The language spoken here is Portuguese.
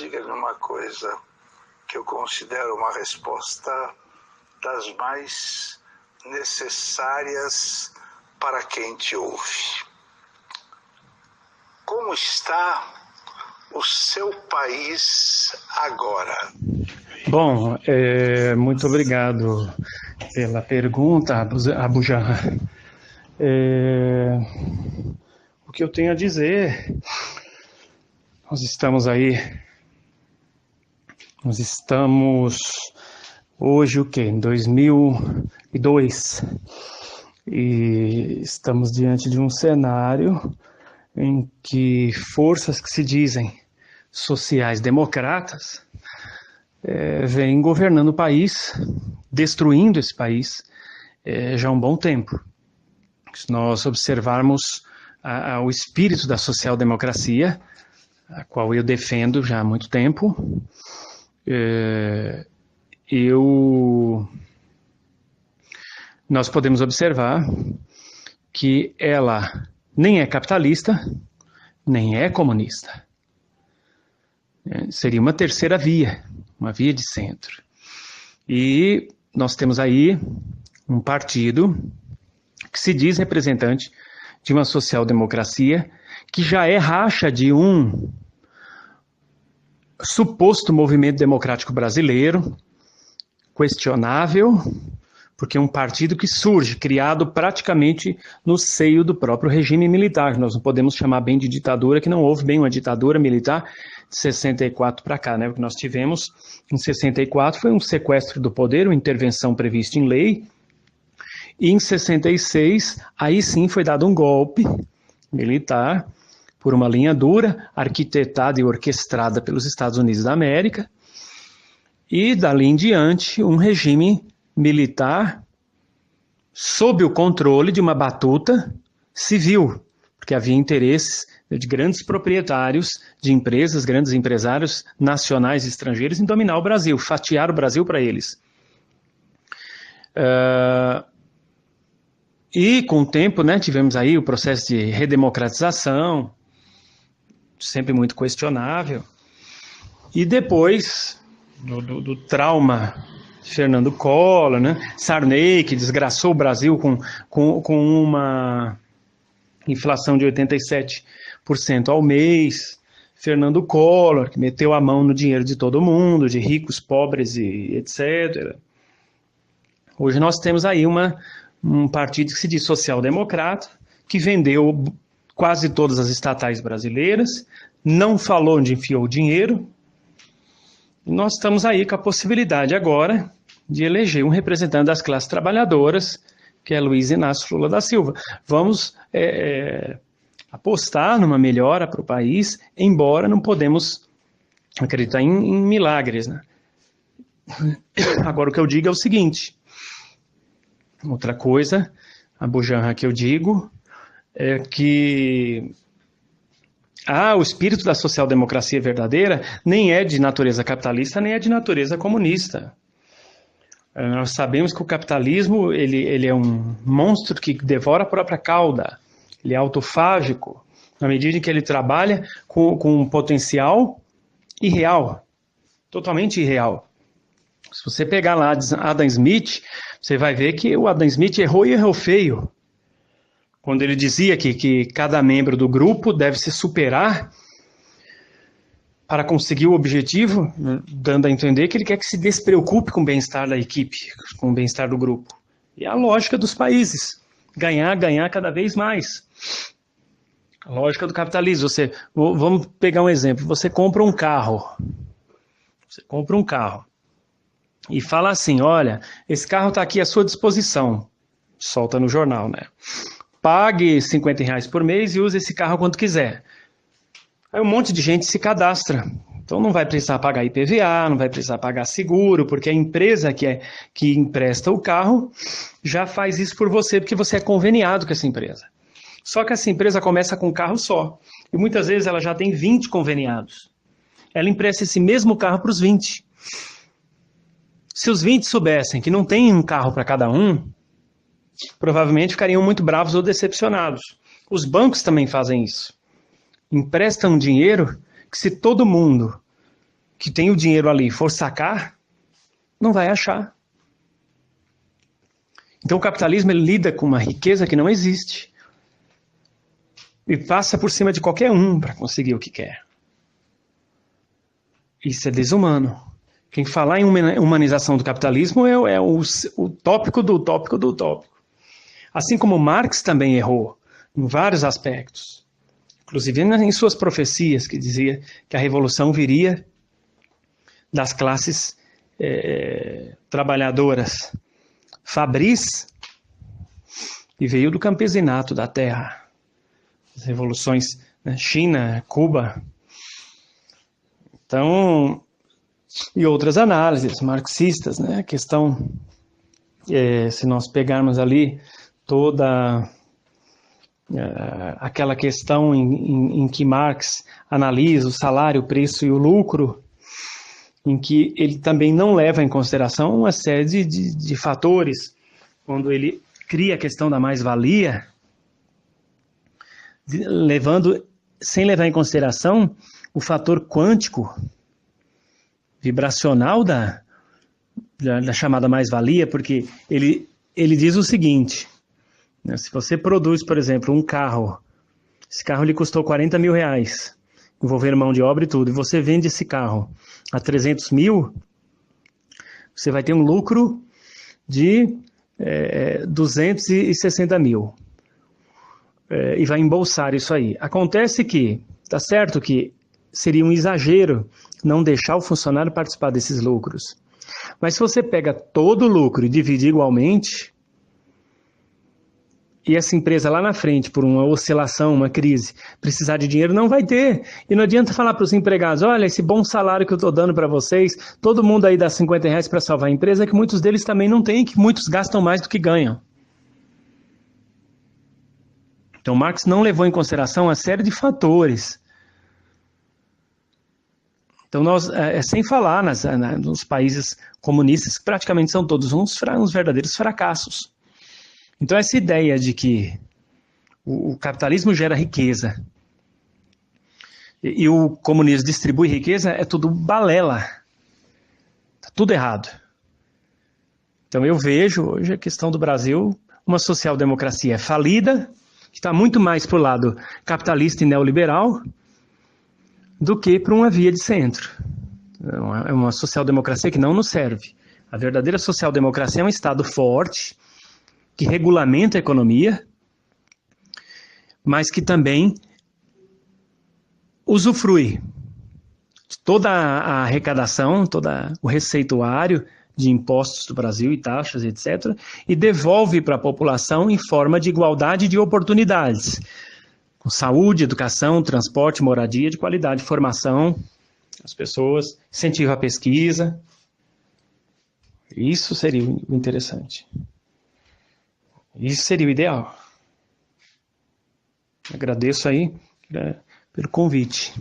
diga-lhe uma coisa que eu considero uma resposta das mais necessárias para quem te ouve. Como está o seu país agora? Bom, muito obrigado pela pergunta, Abu Janra. O que eu tenho a dizer, nós estamos hoje o quê? Em 2002, e estamos diante de um cenário em que forças que se dizem sociais-democratas vêm governando o país, destruindo esse país já há um bom tempo. Se nós observarmos o espírito da social-democracia, a qual eu defendo já há muito tempo, nós podemos observar que ela nem é capitalista, nem é comunista. Seria uma terceira via, uma via de centro. E nós temos aí um partido que se diz representante de uma social-democracia que já é racha de um suposto movimento democrático brasileiro, questionável, porque é um partido que surge, criado praticamente no seio do próprio regime militar. Nós não podemos chamar bem de ditadura, que não houve bem uma ditadura militar de 64 para cá, né? O que nós tivemos em 64 foi um sequestro do poder, uma intervenção prevista em lei, e em 66, aí sim foi dado um golpe militar por uma linha dura, arquitetada e orquestrada pelos Estados Unidos da América, e dali em diante um regime militar sob o controle de uma batuta civil, porque havia interesses de grandes proprietários de empresas, grandes empresários nacionais e estrangeiros em dominar o Brasil, fatiar o Brasil para eles. E com o tempo, né, tivemos aí o processo de redemocratização, sempre muito questionável, e depois do trauma Fernando Collor, né? Sarney, que desgraçou o Brasil com uma inflação de 87% ao mês, Fernando Collor, que meteu a mão no dinheiro de todo mundo, de ricos, pobres e etc. Hoje nós temos aí um partido que se diz social-democrata, que vendeu quase todas as estatais brasileiras, não falou onde enfiou o dinheiro. E nós estamos aí com a possibilidade agora de eleger um representante das classes trabalhadoras, que é Luiz Inácio Lula da Silva. Vamos apostar numa melhora para o país, embora não podemos acreditar em milagres, né? Agora o que eu digo é o seguinte, outra coisa, Abu Janra, que eu digo, é que o espírito da social-democracia verdadeira nem é de natureza capitalista, nem é de natureza comunista. Nós sabemos que o capitalismo ele é um monstro que devora a própria cauda, ele é autofágico, na medida em que ele trabalha com um potencial irreal, totalmente irreal. Se você pegar lá Adam Smith, você vai ver que o Adam Smith errou e errou feio. Quando ele dizia que cada membro do grupo deve se superar para conseguir o objetivo, dando a entender que ele quer que se despreocupe com o bem-estar da equipe, com o bem-estar do grupo. E é a lógica dos países, ganhar cada vez mais. A lógica do capitalismo. Vamos pegar um exemplo, você compra um carro, e fala assim, olha, esse carro está aqui à sua disposição, solta no jornal, né? Pague R$50 por mês e use esse carro quanto quiser. Aí um monte de gente se cadastra. Então não vai precisar pagar IPVA, não vai precisar pagar seguro, porque a empresa que empresta o carro já faz isso por você, porque você é conveniado com essa empresa. Só que essa empresa começa com um carro só. E muitas vezes ela já tem 20 conveniados. Ela empresta esse mesmo carro para os 20. Se os 20 soubessem que não tem um carro para cada um, provavelmente ficariam muito bravos ou decepcionados. Os bancos também fazem isso. Emprestam dinheiro que, se todo mundo que tem o dinheiro ali for sacar, não vai achar. Então o capitalismo ele lida com uma riqueza que não existe e passa por cima de qualquer um para conseguir o que quer. Isso é desumano. Quem falar em humanização do capitalismo é o tópico do tópico do tópico. Assim como Marx também errou em vários aspectos. Inclusive em suas profecias, que dizia que a revolução viria das classes trabalhadoras fabris e veio do campesinato da terra. As revoluções, né, China, Cuba. Então, e outras análises marxistas, né? A questão, se nós pegarmos ali toda aquela questão em que Marx analisa o salário, o preço e o lucro, em que ele também não leva em consideração uma série de fatores, quando ele cria a questão da mais-valia, sem levar em consideração o fator quântico, vibracional da chamada mais-valia, porque ele diz o seguinte, né, se você produz, por exemplo, um carro, esse carro lhe custou 40 mil reais, envolvendo mão de obra e tudo, e você vende esse carro a 300 mil, você vai ter um lucro de 260 mil. E vai embolsar isso aí. Acontece que, tá certo que seria um exagero não deixar o funcionário participar desses lucros. Mas se você pega todo o lucro e divide igualmente, e essa empresa lá na frente, por uma oscilação, uma crise, precisar de dinheiro, não vai ter. E não adianta falar para os empregados, olha, esse bom salário que eu estou dando para vocês, todo mundo aí dá 50 reais para salvar a empresa, que muitos deles também não têm, que muitos gastam mais do que ganham. Então Marx não levou em consideração uma série de fatores. Então nós, sem falar nos países comunistas, que praticamente são todos uns verdadeiros fracassos. Então essa ideia de que o capitalismo gera riqueza e o comunismo distribui riqueza é tudo balela. Está tudo errado. Então eu vejo hoje a questão do Brasil, uma social-democracia falida, que está muito mais para o lado capitalista e neoliberal do que para uma via de centro. É uma social-democracia que não nos serve. A verdadeira social-democracia é um Estado forte, que regulamenta a economia, mas que também usufrui de toda a arrecadação, todo o receituário de impostos do Brasil e taxas, etc., e devolve para a população em forma de igualdade de oportunidades, com saúde, educação, transporte, moradia de qualidade, formação, as pessoas, incentiva a pesquisa. Isso seria o interessante. Isso seria o ideal. Agradeço aí pelo convite.